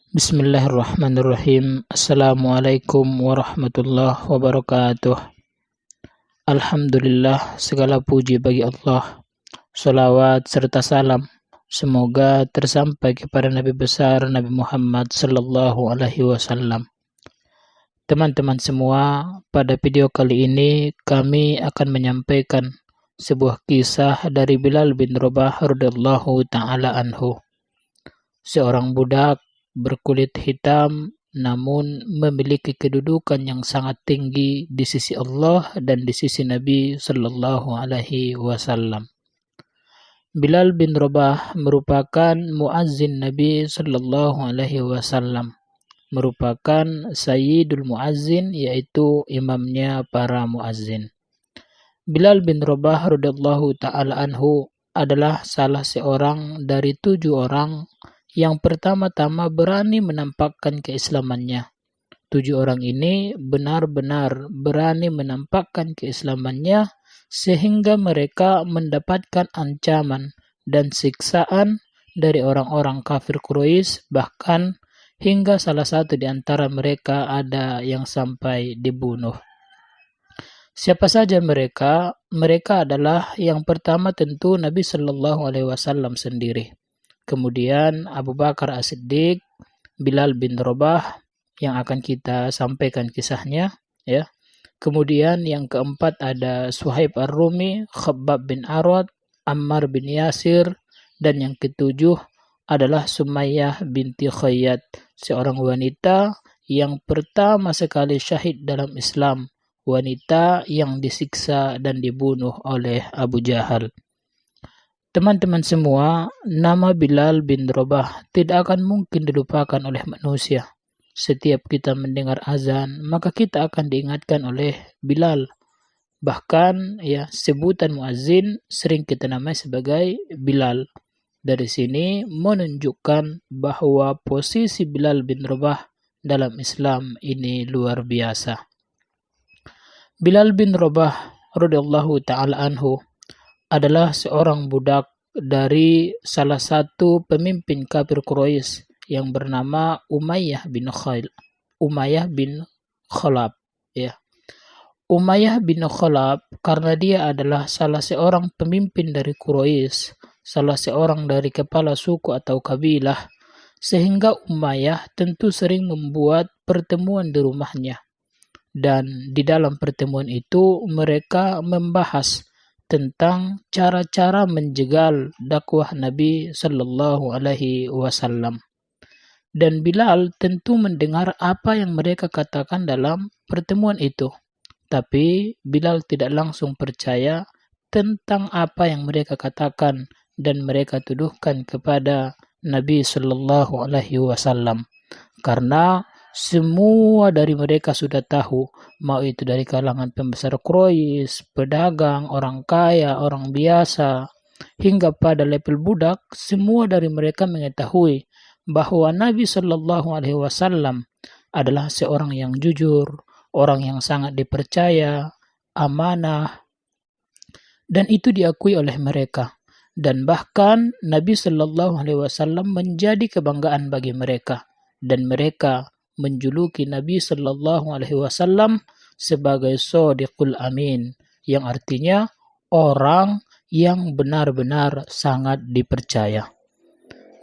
Bismillahirrahmanirrahim. Assalamualaikum warahmatullahi wabarakatuh. Alhamdulillah, segala puji bagi Allah. Salawat serta salam semoga tersampai kepada Nabi besar Nabi Muhammad sallallahu alaihi wasallam. Teman-teman semua, pada video kali ini kami akan menyampaikan sebuah kisah dari Bilal bin Rabah radhiyallahu taala anhu. Seorang budak berkulit hitam namun memiliki kedudukan yang sangat tinggi di sisi Allah dan di sisi Nabi sallallahu alaihi wasallam. Bilal bin Rabah merupakan muazzin Nabi sallallahu alaihi wasallam, merupakan sayyidul muazzin, yaitu imamnya para muazzin. Bilal bin Rabah radhiyallahu taala anhu adalah salah seorang dari 7 orang yang pertama-tama berani menampakkan keislamannya. 7 orang ini benar-benar berani menampakkan keislamannya sehingga mereka mendapatkan ancaman dan siksaan dari orang-orang kafir Quraisy, bahkan hingga salah satu di antara mereka ada yang sampai dibunuh. Siapa saja mereka? Mereka adalah yang pertama tentu Nabi Shallallahu Alaihi Wasallam sendiri. Kemudian Abu Bakar As-Siddiq, Bilal bin Rabah yang akan kita sampaikan kisahnya, ya. Kemudian yang keempat ada Suhaib Ar-Rumi, Khabbab bin Arad, Ammar bin Yasir, dan yang ketujuh adalah Sumayyah binti Khayyat, seorang wanita yang pertama sekali syahid dalam Islam, wanita yang disiksa dan dibunuh oleh Abu Jahal. Teman-teman semua, nama Bilal bin Rabah tidak akan mungkin dilupakan oleh manusia. Setiap kita mendengar azan, maka kita akan diingatkan oleh Bilal. Bahkan sebutan muazzin sering kita namai sebagai Bilal. Dari sini menunjukkan bahwa posisi Bilal bin Rabah dalam Islam ini luar biasa. Bilal bin Rabah radhiyallahu taala anhu adalah seorang budak dari salah satu pemimpin kafir Quraisy yang bernama Umayyah bin Khalaf. Umayyah bin Khalaf karena dia adalah salah seorang pemimpin dari Quraisy, salah seorang dari kepala suku atau kabilah, sehingga Umayyah tentu sering membuat pertemuan di rumahnya. Dan di dalam pertemuan itu mereka membahas tentang cara-cara menjegal dakwah Nabi Sallallahu Alaihi Wasallam. Dan Bilal tentu mendengar apa yang mereka katakan dalam pertemuan itu. Tapi Bilal tidak langsung percaya tentang apa yang mereka katakan dan mereka tuduhkan kepada Nabi Sallallahu Alaihi Wasallam. Karena semua dari mereka sudah tahu, mau itu dari kalangan pembesar Quraisy, pedagang, orang kaya, orang biasa, hingga pada level budak, semua dari mereka mengetahui bahwa Nabi Shallallahu Alaihi Wasallam adalah seorang yang jujur, orang yang sangat dipercaya, amanah, dan itu diakui oleh mereka. Dan bahkan Nabi Shallallahu Alaihi Wasallam menjadi kebanggaan bagi mereka, dan mereka menjuluki Nabi Shallallahu Alaihi Wasallam sebagai Shadiqul Amin, yang artinya orang yang benar-benar sangat dipercaya.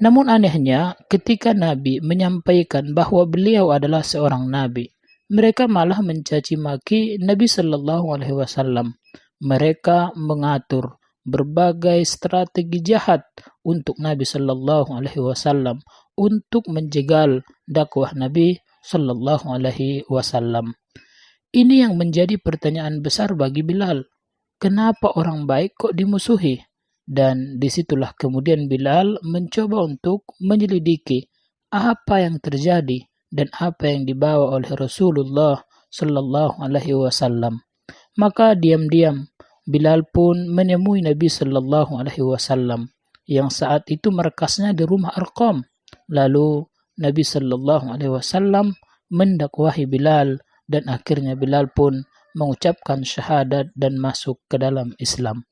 Namun anehnya, ketika Nabi menyampaikan bahwa beliau adalah seorang Nabi, mereka malah mencaci maki Nabi Shallallahu Alaihi Wasallam. Mereka mengatur berbagai strategi jahat untuk Nabi Shallallahu Alaihi Wasallam untuk menjegal dakwah Nabi Sallallahu Alaihi Wasallam. Ini yang menjadi pertanyaan besar bagi Bilal. Kenapa orang baik kok dimusuhi? Dan disitulah kemudian Bilal mencoba untuk menyelidiki apa yang terjadi dan apa yang dibawa oleh Rasulullah Sallallahu Alaihi Wasallam. Maka diam-diam Bilal pun menemui Nabi Sallallahu Alaihi Wasallam yang saat itu markasnya di rumah Arqam. Lalu Nabi Shallallahu Alaihi Wasallam mendakwahi Bilal dan akhirnya Bilal pun mengucapkan syahadat dan masuk ke dalam Islam.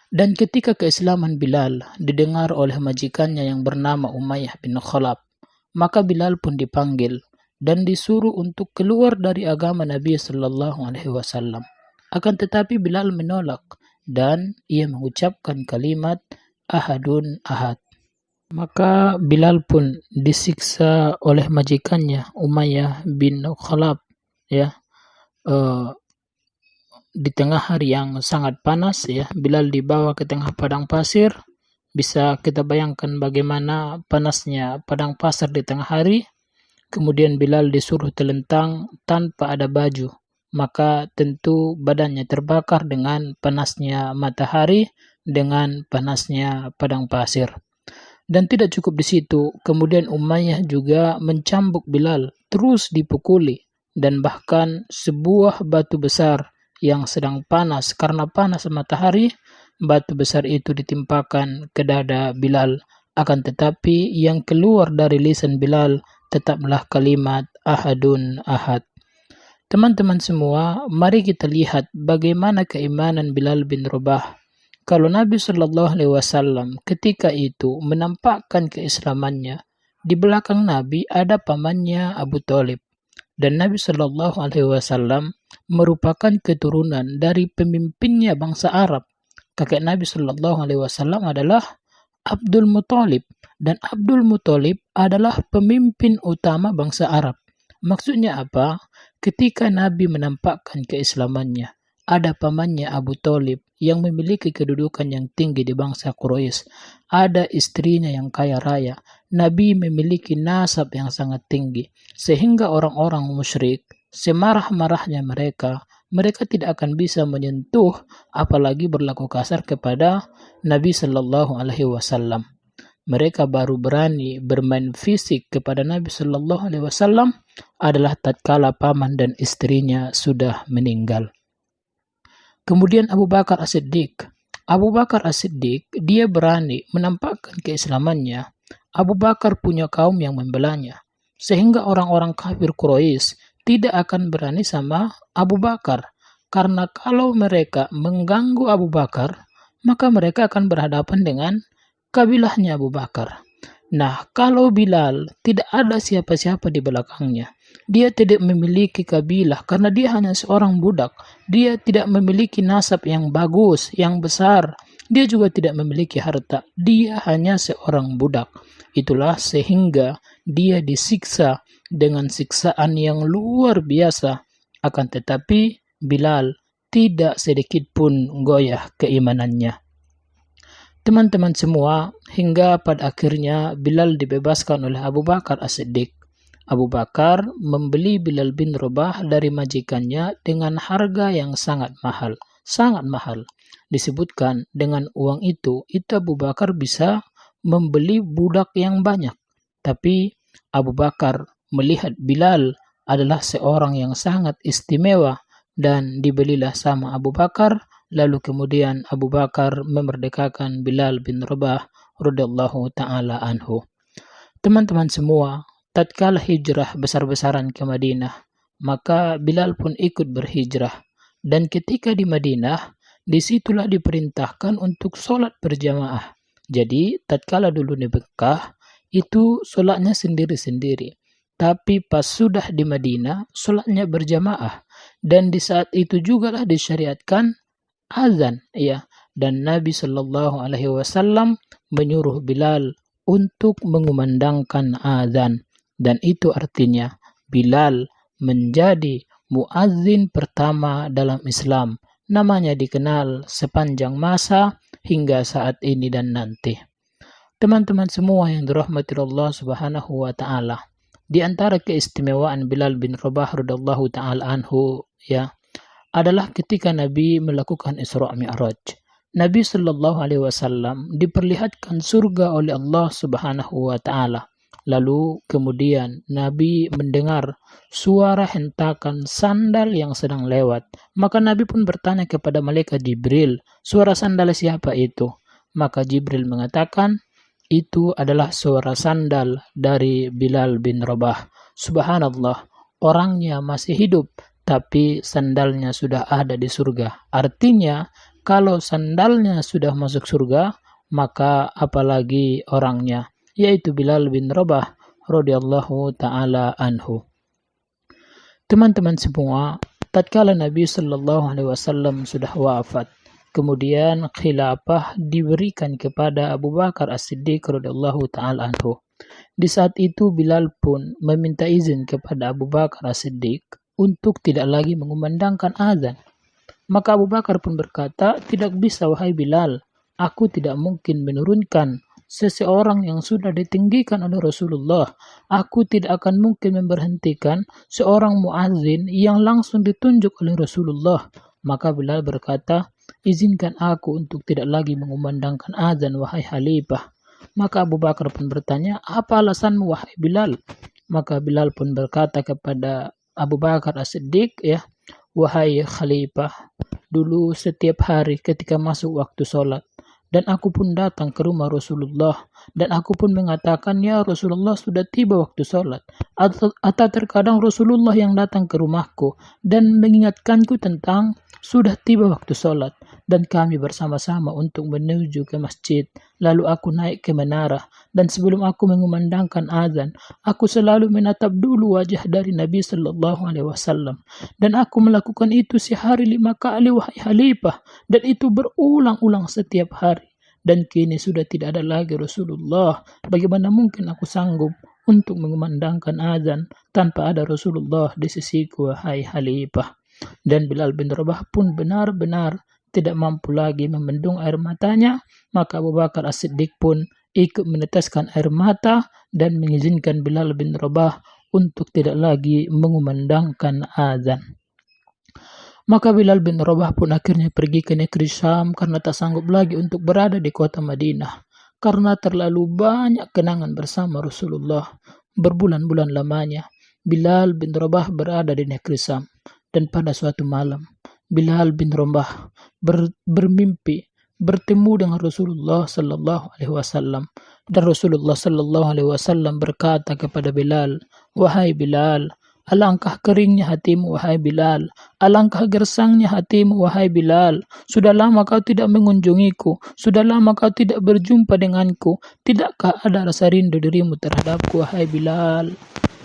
Dan ketika keislaman Bilal didengar oleh majikannya yang bernama Umayyah bin Khalaf, Maka Bilal pun dipanggil dan disuruh untuk keluar dari agama Nabi Sallallahu Alaihi Wasallam. Akan tetapi Bilal menolak dan ia mengucapkan kalimat Ahadun Ahad. Maka Bilal pun disiksa oleh majikannya Umayyah bin Khalaf, ya, di tengah hari yang sangat panas, ya. Bilal dibawa ke tengah padang pasir. Bisa kita bayangkan bagaimana panasnya padang pasir di tengah hari. Kemudian Bilal disuruh telentang tanpa ada baju. Maka tentu badannya terbakar dengan panasnya matahari, dengan panasnya padang pasir. Dan tidak cukup di situ, kemudian Umayyah juga mencambuk Bilal, terus dipukuli. Dan bahkan sebuah batu besar yang sedang panas karena panas matahari, batu besar itu ditimpakan ke dada Bilal. Akan tetapi yang keluar dari lisan Bilal tetaplah kalimat Ahadun Ahad. Teman-teman semua, mari kita lihat bagaimana keimanan Bilal bin Rabah. Kalau Nabi Shallallahu Alaihi Wasallam ketika itu menampakkan keislamannya, di belakang Nabi ada pamannya Abu Thalib. Dan Nabi Shallallahu Alaihi Wasallam merupakan keturunan dari pemimpinnya bangsa Arab. Kakek Nabi Shallallahu Alaihi Wasallam adalah Abdul Muthalib, dan Abdul Muthalib adalah pemimpin utama bangsa Arab. Maksudnya apa? Ketika Nabi menampakkan keislamannya, ada pamannya Abu Thalib yang memiliki kedudukan yang tinggi di bangsa Quraisy. Ada istrinya yang kaya raya. Nabi memiliki nasab yang sangat tinggi. Sehingga orang-orang musyrik, semarah-marahnya mereka tidak akan bisa menyentuh apalagi berlaku kasar kepada Nabi Sallallahu Alaihi Wasallam. Mereka baru berani bermain fisik kepada Nabi Sallallahu Alaihi Wasallam adalah tatkala paman dan istrinya sudah meninggal. Kemudian Abu Bakar As-Siddiq. Abu Bakar As-Siddiq, dia berani menampakkan keislamannya. Abu Bakar punya kaum yang membelanya. Sehingga orang-orang kafir Quraisy tidak akan berani sama Abu Bakar. Karena kalau mereka mengganggu Abu Bakar, maka mereka akan berhadapan dengan kabilahnya Abu Bakar. Nah, kalau Bilal tidak ada siapa-siapa di belakangnya, dia tidak memiliki kabilah karena dia hanya seorang budak. Dia tidak memiliki nasab yang bagus, yang besar. Dia juga tidak memiliki harta. Dia hanya seorang budak. Itulah sehingga dia disiksa dengan siksaan yang luar biasa. Akan tetapi Bilal tidak sedikit pun goyah keimanannya. Teman-teman semua, hingga pada akhirnya Bilal dibebaskan oleh Abu Bakar As-Siddiq. Abu Bakar membeli Bilal bin Rabah dari majikannya dengan harga yang sangat mahal. Sangat mahal. Disebutkan dengan uang itu Abu Bakar bisa membeli budak yang banyak. Tapi Abu Bakar melihat Bilal adalah seorang yang sangat istimewa dan dibelilah sama Abu Bakar. Lalu kemudian Abu Bakar memerdekakan Bilal bin Rabah radhiyallahu taala anhu. Teman-teman semua, tatkala hijrah besar-besaran ke Madinah, maka Bilal pun ikut berhijrah. Dan ketika di Madinah, disitulah diperintahkan untuk sholat berjamaah. Jadi, tatkala dulu di Mekah, itu sholatnya sendiri-sendiri. Tapi pas sudah di Madinah, sholatnya berjamaah. Dan di saat itu jugalah disyariatkan azan, ya. Dan Nabi Shallallahu Alaihi Wasallam menyuruh Bilal untuk mengumandangkan azan. Dan itu artinya Bilal menjadi muazzin pertama dalam Islam. Namanya dikenal sepanjang masa hingga saat ini dan nanti. Teman-teman semua yang dirahmati Allah Subhanahu wa taala, di antara keistimewaan Bilal bin Rabah radhiyallahu taala anhu, ya, adalah ketika Nabi melakukan Isra Mi'raj. Nabi Shallallahu Alaihi Wasallam diperlihatkan surga oleh Allah Subhanahu wa taala. Lalu kemudian Nabi mendengar suara hentakan sandal yang sedang lewat. Maka Nabi pun bertanya kepada malaikat Jibril, suara sandal siapa itu? Maka Jibril mengatakan, itu adalah suara sandal dari Bilal bin Rabah. Subhanallah, orangnya masih hidup, tapi sandalnya sudah ada di surga. Artinya, kalau sandalnya sudah masuk surga, maka apalagi orangnya, yaitu Bilal bin Rabah radhiyallahu taala anhu. Teman-teman semua, tatkala Nabi Shallallahu Alaihi Wasallam sudah wafat, kemudian khilafah diberikan kepada Abu Bakar As-Siddiq radhiyallahu taala anhu. Di saat itu Bilal pun meminta izin kepada Abu Bakar As-Siddiq untuk tidak lagi mengumandangkan azan. Maka Abu Bakar pun berkata, "Tidak bisa wahai Bilal, aku tidak mungkin menurunkan seseorang yang sudah ditinggikan oleh Rasulullah. Aku tidak akan mungkin memberhentikan seorang muazzin yang langsung ditunjuk oleh Rasulullah." Maka Bilal berkata, "Izinkan aku untuk tidak lagi mengumandangkan azan wahai Khalifah." Maka Abu Bakar pun bertanya, "Apa alasanmu wahai Bilal?" Maka Bilal pun berkata kepada Abu Bakar As-Siddiq, "Wahai Khalifah, dulu setiap hari ketika masuk waktu sholat, dan aku pun datang ke rumah Rasulullah, dan aku pun mengatakan, ya Rasulullah sudah tiba waktu sholat. Atau terkadang Rasulullah yang datang ke rumahku dan mengingatkanku tentang sudah tiba waktu sholat, dan kami bersama-sama untuk menuju ke masjid. Lalu aku naik ke menara, dan sebelum aku mengumandangkan azan, aku selalu menatap dulu wajah dari Nabi Sallallahu Alaihi Wasallam, dan aku melakukan itu sehari 5 kali wahai Khalifah, dan itu berulang-ulang setiap hari. Dan kini sudah tidak ada lagi Rasulullah. Bagaimana mungkin aku sanggup untuk mengumandangkan azan tanpa ada Rasulullah di sisiku wahai Khalifah?" Dan Bilal bin Rabah pun benar-benar tidak mampu lagi membendung air matanya. Maka Abu Bakar As-Siddiq pun ikut meneteskan air mata dan mengizinkan Bilal bin Rabah untuk tidak lagi mengumandangkan azan. Maka Bilal bin Rabah pun akhirnya pergi ke negeri Syam karena tak sanggup lagi untuk berada di kota Madinah, karena terlalu banyak kenangan bersama Rasulullah. Berbulan-bulan lamanya Bilal bin Rabah berada di negeri Syam, dan pada suatu malam Bilal bin Rabah bermimpi bertemu dengan Rasulullah Sallallahu Alaihi Wasallam, dan Rasulullah Sallallahu Alaihi Wasallam berkata kepada Bilal, "Wahai Bilal, alangkah keringnya hatimu wahai Bilal, alangkah gersangnya hatimu wahai Bilal. Sudah lama kau tidak mengunjungiku, sudah lama kau tidak berjumpa denganku. Tidakkah ada rasa rindu dirimu terhadapku wahai Bilal?"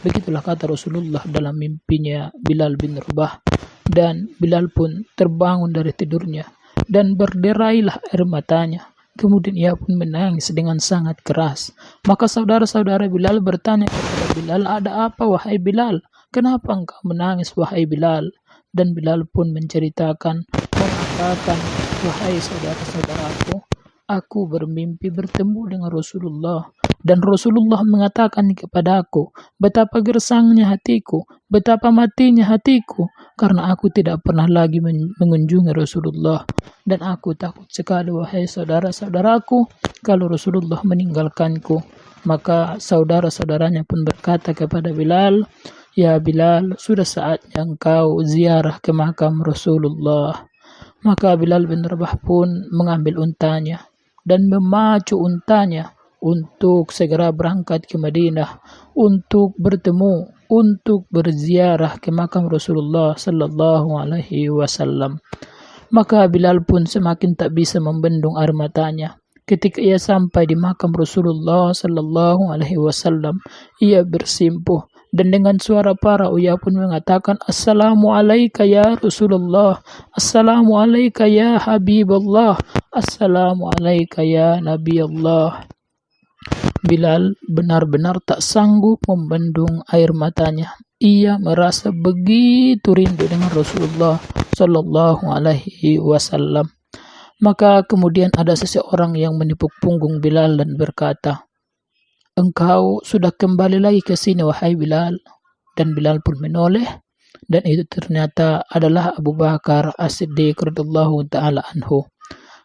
Begitulah kata Rasulullah dalam mimpinya Bilal bin Rabah. Dan Bilal pun terbangun dari tidurnya dan berderailah air matanya. Kemudian ia pun menangis dengan sangat keras. Maka saudara-saudara Bilal bertanya kepada Bilal, "Ada apa wahai Bilal? Kenapa engkau menangis wahai Bilal?" Dan Bilal pun menceritakan, mengatakan, "Wahai saudara-saudaraku, aku bermimpi bertemu dengan Rasulullah, dan Rasulullah mengatakan kepadaku betapa gersangnya hatiku, betapa matinya hatiku, karena aku tidak pernah lagi mengunjungi Rasulullah. Dan aku takut sekali wahai saudara-saudaraku kalau Rasulullah meninggalkanku." Maka saudara-saudaranya pun berkata kepada Bilal, "Ya Bilal, sudah saatnya engkau ziarah ke makam Rasulullah." Maka Bilal bin Rabah pun mengambil untanya dan memacu untanya untuk segera berangkat ke Madinah untuk bertemu, untuk berziarah ke makam Rasulullah Sallallahu Alaihi Wasallam. Maka Bilal pun semakin tak bisa membendung air matanya. Ketika ia sampai di makam Rasulullah Sallallahu Alaihi Wasallam, ia bersimpuh dan dengan suara parau ia pun mengatakan, "Assalamu alayka ya Rasulullah, Assalamu alayka ya Habibullah, Assalamu alayka ya Nabi Allah." Bilal benar-benar tak sanggup membendung air matanya. Ia merasa begitu rindu dengan Rasulullah Sallallahu Alaihi Wasallam. Maka kemudian ada seseorang yang menipuk punggung Bilal dan berkata, "Engkau sudah kembali lagi ke sini wahai Bilal." Dan Bilal pun menoleh, dan itu ternyata adalah Abu Bakar As-Siddiq radhiyallahu taala anhu.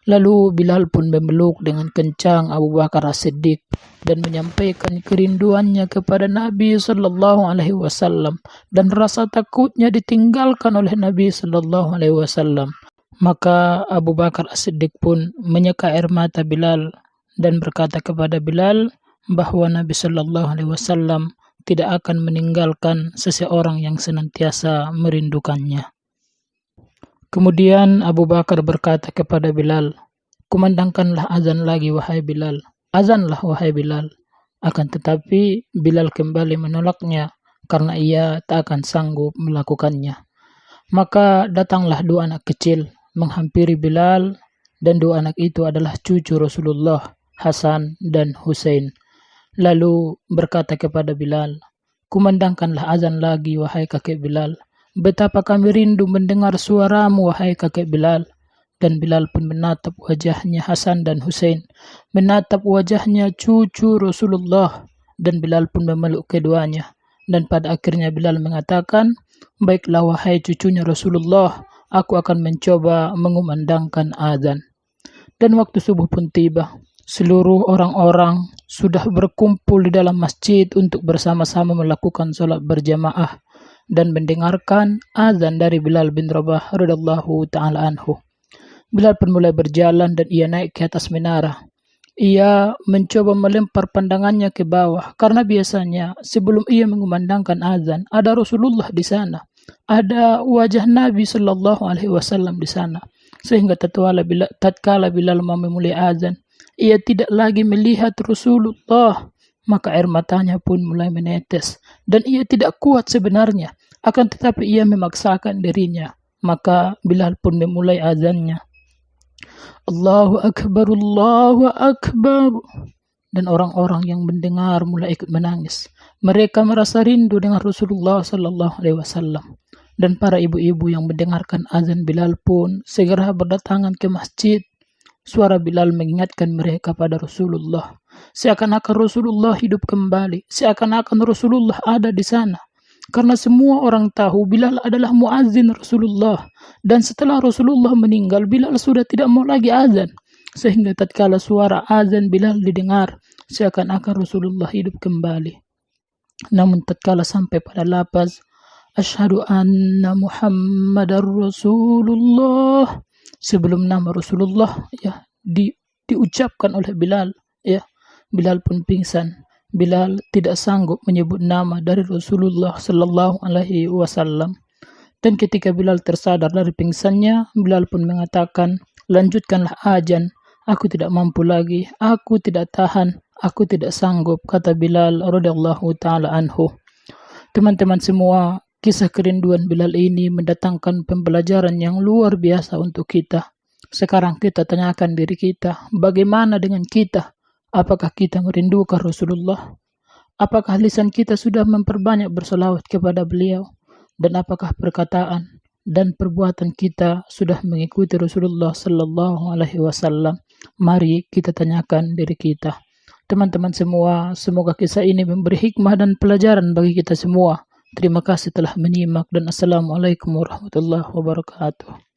Lalu Bilal pun memeluk dengan kencang Abu Bakar As-Siddiq dan menyampaikan kerinduannya kepada Nabi Sallallahu Alaihi Wasallam dan rasa takutnya ditinggalkan oleh Nabi Sallallahu Alaihi Wasallam. Maka Abu Bakar As-Siddiq pun menyeka air mata Bilal dan berkata kepada Bilal bahwa Nabi Sallallahu Alaihi Wasallam tidak akan meninggalkan seseorang yang senantiasa merindukannya. Kemudian Abu Bakar berkata kepada Bilal, "Kumandangkanlah azan lagi wahai Bilal. Azanlah wahai Bilal." Akan tetapi Bilal kembali menolaknya karena ia tak akan sanggup melakukannya. Maka datanglah dua anak kecil menghampiri Bilal, dan dua anak itu adalah cucu Rasulullah, Hasan dan Husain. Lalu berkata kepada Bilal, "Kumandangkanlah azan lagi, wahai kakek Bilal. Betapa kami rindu mendengar suaramu, wahai kakek Bilal." Dan Bilal pun menatap wajahnya Hasan dan Husain, menatap wajahnya cucu Rasulullah, dan Bilal pun memeluk keduanya. Dan pada akhirnya Bilal mengatakan, "Baiklah wahai cucunya Rasulullah, aku akan mencoba mengumandangkan azan." Dan waktu subuh pun tiba. Seluruh orang-orang sudah berkumpul di dalam masjid untuk bersama-sama melakukan sholat berjamaah dan mendengarkan azan dari Bilal bin Rabah radhiyallahu ta'ala anhu. Bilal pun mulai berjalan dan ia naik ke atas menara. Ia mencoba melempar pandangannya ke bawah karena biasanya sebelum ia mengumandangkan azan ada Rasulullah di sana, ada wajah Nabi Shallallahu Alaihi Wasallam di sana, sehingga tatkala Bilal mau memulai azan, ia tidak lagi melihat Rasulullah, maka air matanya pun mulai menetes dan ia tidak kuat sebenarnya, akan tetapi ia memaksakan dirinya. Maka Bilal pun memulai azannya. Allahu Akbar, Allahu Akbar. Dan orang-orang yang mendengar mulai ikut menangis. Mereka merasa rindu dengan Rasulullah Sallallahu Alaihi Wasallam. Dan para ibu-ibu yang mendengarkan azan Bilal pun segera berdatangan ke masjid. Suara Bilal mengingatkan mereka pada Rasulullah. Seakan-akan Rasulullah hidup kembali. Seakan-akan Rasulullah ada di sana. Karena semua orang tahu Bilal adalah muazzin Rasulullah. Dan setelah Rasulullah meninggal, Bilal sudah tidak mau lagi azan. Sehingga tatkala suara azan Bilal didengar, seakan-akan Rasulullah hidup kembali. Namun tatkala sampai pada lafaz Asyhadu anna Muhammadar Rasulullah, sebelum nama Rasulullah diucapkan oleh Bilal, Bilal pun pingsan. Bilal tidak sanggup menyebut nama dari Rasulullah Sallallahu Alaihi Wasallam. Dan ketika Bilal tersadar dari pingsannya, Bilal pun mengatakan, "Lanjutkanlah azan, aku tidak mampu lagi, aku tidak tahan, aku tidak sanggup," kata Bilal radhiyallahu ta'ala anhu. Teman-teman semua, kisah kerinduan Bilal ini mendatangkan pembelajaran yang luar biasa untuk kita. Sekarang kita tanyakan diri kita, bagaimana dengan kita? Apakah kita merindukan Rasulullah? Apakah lisan kita sudah memperbanyak berselawat kepada beliau? Dan apakah perkataan dan perbuatan kita sudah mengikuti Rasulullah Sallallahu Alaihi Wasallam? Mari kita tanyakan diri kita. Teman-teman semua, semoga kisah ini memberi hikmah dan pelajaran bagi kita semua. Terima kasih telah menyimak dan Assalamualaikum warahmatullahi wabarakatuh.